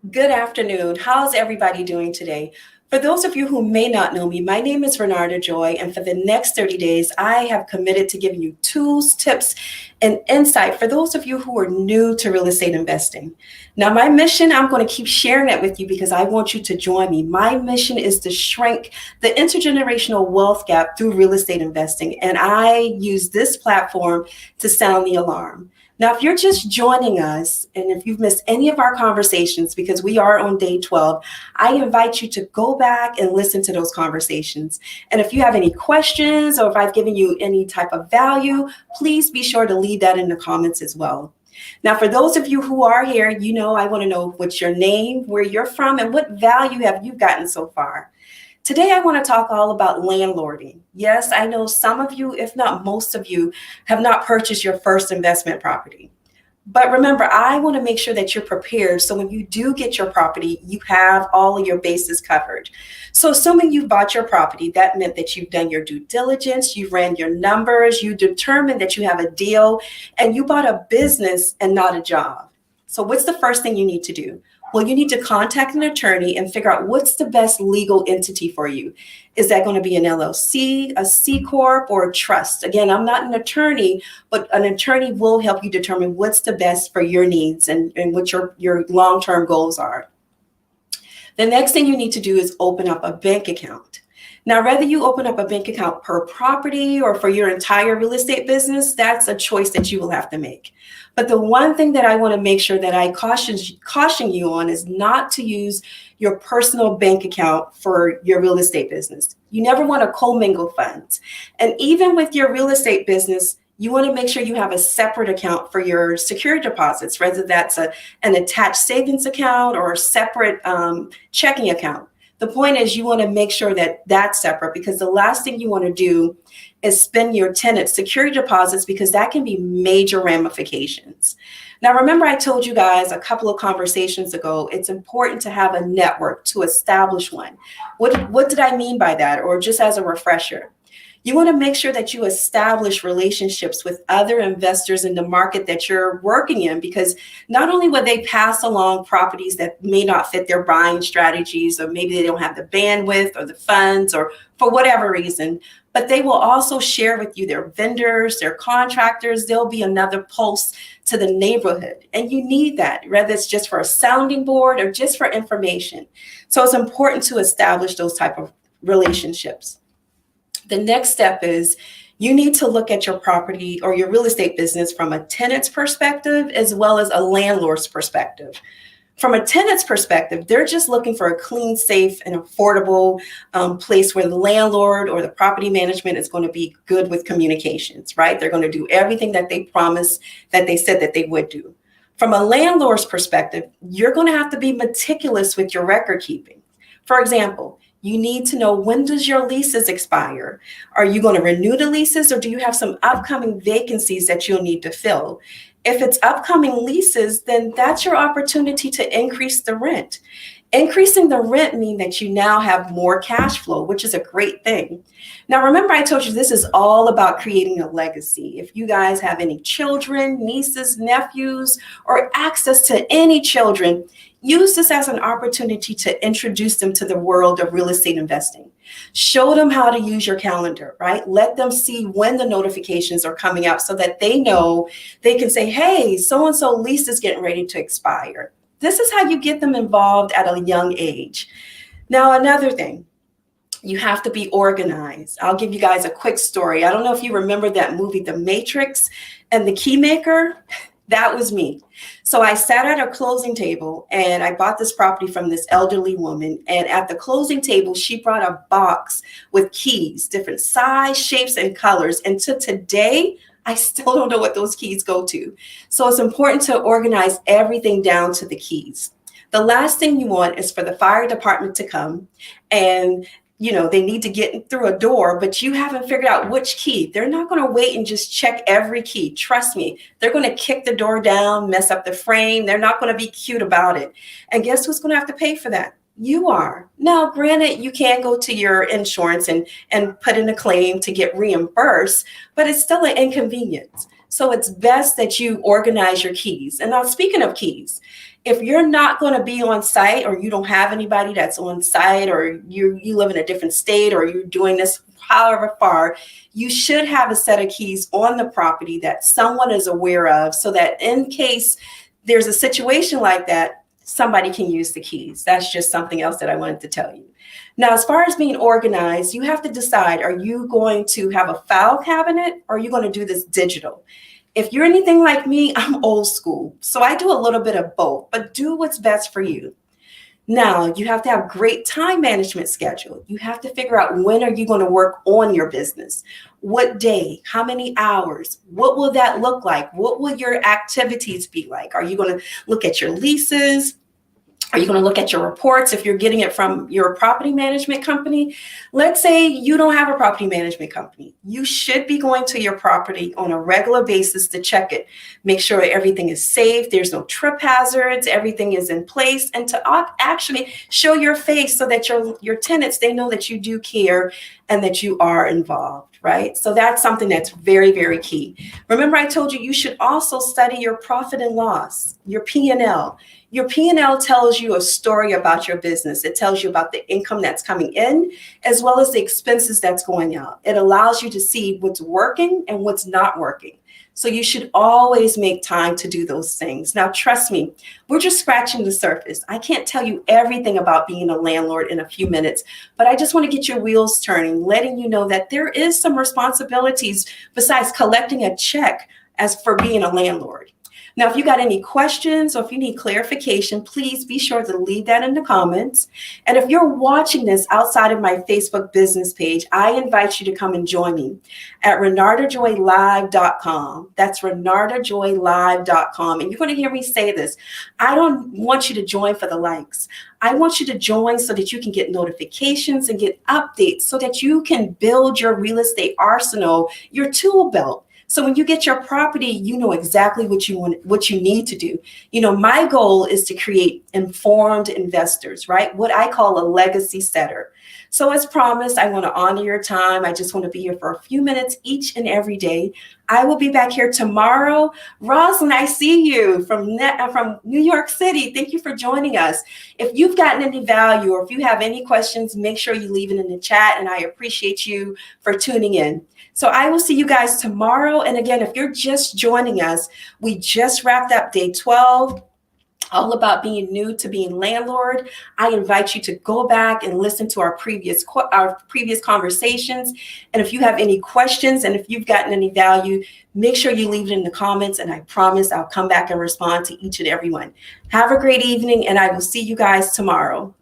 Good afternoon. How's everybody doing today? For those of you who may not know me, my name is Renarda Joy, and for the next 30 days, I have committed to giving you tools, tips, and insight for those of you who are new to real estate investing. Now, my mission, I'm going to keep sharing it with you because I want you to join me. My mission is to shrink the intergenerational wealth gap through real estate investing, and I use this platform to sound the alarm. Now, if you're just joining us and if you've missed any of our conversations, because we are on day 12, I invite you to go back and listen to those conversations. And if you have any questions or if I've given you any type of value, please be sure to leave that in the comments as well. Now, for those of you who are here, I want to know what's your name, where you're from, and what value have you gotten so far. Today, I want to talk all about landlording. Yes, I know some of you, if not most of you, have not purchased your first investment property. But remember, I want to make sure that you're prepared so when you do get your property, you have all of your bases covered. So assuming you bought your property, that meant that you've done your due diligence, you ran your numbers, you determined that you have a deal, and you bought a business and not a job. So what's the first thing you need to do? Well, you need to contact an attorney and figure out what's the best legal entity for you. Is that going to be an LLC, a C Corp, or a trust? Again, I'm not an attorney, but an attorney will help you determine what's the best for your needs and what your long-term goals are. The next thing you need to do is open up a bank account. Now, whether you open up a bank account per property or for your entire real estate business, that's a choice that you will have to make. But the one thing that I want to make sure that I caution you on is not to use your personal bank account for your real estate business. You never want to commingle funds. And even with your real estate business, you want to make sure you have a separate account for your security deposits, whether that's an attached savings account or a separate checking account. The point is you want to make sure that that's separate because the last thing you want to do is spend your tenant's security deposits because that can be major ramifications. Now, remember I told you guys a couple of conversations ago, it's important to have a network to establish one. What did I mean by that? Or just as a refresher, you want to make sure that you establish relationships with other investors in the market that you're working in, because not only will they pass along properties that may not fit their buying strategies, or maybe they don't have the bandwidth or the funds or for whatever reason, but they will also share with you their vendors, their contractors. There'll be another pulse to the neighborhood. And you need that, whether it's just for a sounding board or just for information. So it's important to establish those type of relationships. The next step is you need to look at your property or your real estate business from a tenant's perspective as well as a landlord's perspective. From a tenant's perspective, they're just looking for a clean, safe, and affordable place where the landlord or the property management is going to be good with communications, right? They're going to do everything that they promised, that they said that they would do. From a landlord's perspective, you're going to have to be meticulous with your record keeping. For example, you need to know, when does your leases expire? Are you going to renew the leases, or do you have some upcoming vacancies that you'll need to fill? If it's upcoming leases, then that's your opportunity to increase the rent. Increasing the rent means that you now have more cash flow, which is a great thing. Now, remember, I told you this is all about creating a legacy. If you guys have any children, nieces, nephews, or access to any children, use this as an opportunity to introduce them to the world of real estate investing. Show them how to use your calendar, right? Let them see when the notifications are coming out so that they know they can say, hey, so-and-so lease is getting ready to expire. This is how you get them involved at a young age. Now, another thing, you have to be organized. I'll give you guys a quick story. I don't know if you remember that movie, The Matrix and the Keymaker. That was me. So I sat at a closing table and I bought this property from this elderly woman. And at the closing table, she brought a box with keys, different size, shapes, and colors. And to today, I still don't know what those keys go to. So it's important to organize everything down to the keys. The last thing you want is for the fire department to come and they need to get through a door, but you haven't figured out which key. They're not going to wait and just check every key. Trust me, they're going to kick the door down, mess up the frame. They're not going to be cute about it. And guess who's going to have to pay for that? You are. Now, granted, you can go to your insurance and put in a claim to get reimbursed, but it's still an inconvenience. So it's best that you organize your keys. And now, speaking of keys, If you're not going to be on site, or you don't have anybody that's on site, or you live in a different state, or you're doing this however far, you should have a set of keys on the property that someone is aware of, so that in case there's a situation like that, somebody can use the keys. That's just something else that I wanted to tell you. Now, as far as being organized, you have to decide, are you going to have a file cabinet, or are you going to do this digital? If you're anything like me, I'm old school. So I do a little bit of both, but do what's best for you. Now, you have to have great time management schedule. You have to figure out, when are you going to work on your business? What day? How many hours? What will that look like? What will your activities be like? Are you going to look at your leases? Are you going to look at your reports if you're getting it from your property management company? Let's say you don't have a property management company. You should be going to your property on a regular basis to check it. Make sure everything is safe, there's no trip hazards, everything is in place, and to actually show your face so that your tenants, they know that you do care and that you are involved, right? So that's something that's very, very key. Remember, I told you, you should also study your profit and loss, your P&L. Your P&L tells you a story about your business. It tells you about the income that's coming in, as well as the expenses that's going out. It allows you to see what's working and what's not working. So you should always make time to do those things. Now, trust me, we're just scratching the surface. I can't tell you everything about being a landlord in a few minutes, but I just want to get your wheels turning, letting you know that there is some responsibilities besides collecting a check as for being a landlord. Now, if you got any questions, or if you need clarification, please be sure to leave that in the comments. And if you're watching this outside of my Facebook business page, I invite you to come and join me at renardajoylive.com. That's renardajoylive.com. And you're going to hear me say this. I don't want you to join for the likes. I want you to join so that you can get notifications and get updates, so that you can build your real estate arsenal, your tool belt. So when you get your property, you know exactly what you want, what you need to do. You know, my goal is to create informed investors, right? What I call a legacy setter. So as promised, I want to honor your time. I just want to be here for a few minutes each and every day. I will be back here tomorrow. Rosalind, I see you from New York City. Thank you for joining us. If you've gotten any value, or if you have any questions, make sure you leave it in the chat, and I appreciate you for tuning in. So I will see you guys tomorrow. And again, if you're just joining us, we just wrapped up day 12, all about being new to being landlord. I invite you to go back and listen to our previous conversations. And if you have any questions, and if you've gotten any value, make sure you leave it in the comments, and I promise I'll come back and respond to each and every one. Have a great evening, and I will see you guys tomorrow.